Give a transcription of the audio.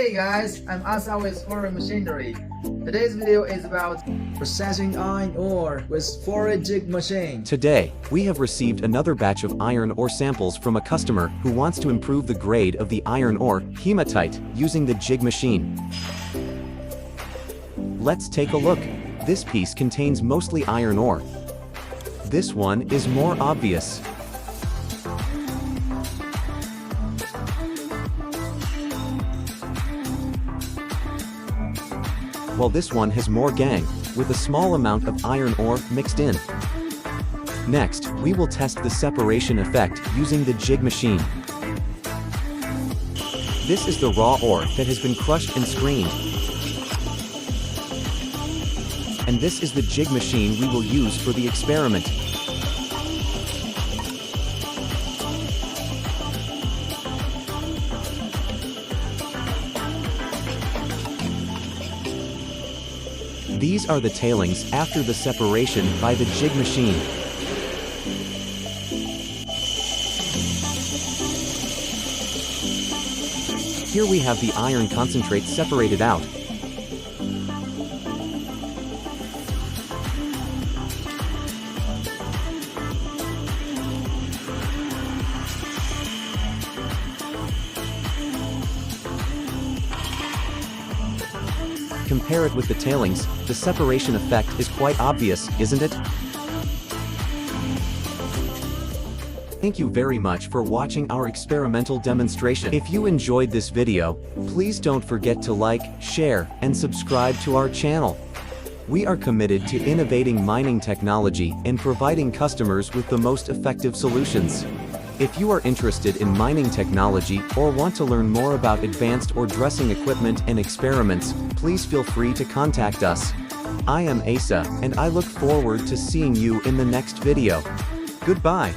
Hey guys, I'm Asa with Forui Machinery. Today's video is about processing iron ore with Forui jig machine. Today, we have received another batch of iron ore samples from a customer who wants to improve the grade of the iron ore, hematite, using the jig machine. Let's take a look. This piece contains mostly iron ore. This one is more obvious. While this one has more gangue, with a small amount of iron ore mixed in. Next, we will test the separation effect using the jig machine. This is the raw ore that has been crushed and screened. And this is the jig machine we will use for the experiment. These are the tailings after the separation by the jig machine. Here we have the iron concentrate separated out. Compare it with the tailings, the separation effect is quite obvious, isn't it? Thank you very much for watching our experimental demonstration. If you enjoyed this video, please don't forget to like, share, and subscribe to our channel. We are committed to innovating mining technology and providing customers with the most effective solutions. If you are interested in mining technology or want to learn more about advanced ore dressing equipment and experiments, please feel free to contact us. I am Asa, and I look forward to seeing you in the next video. Goodbye.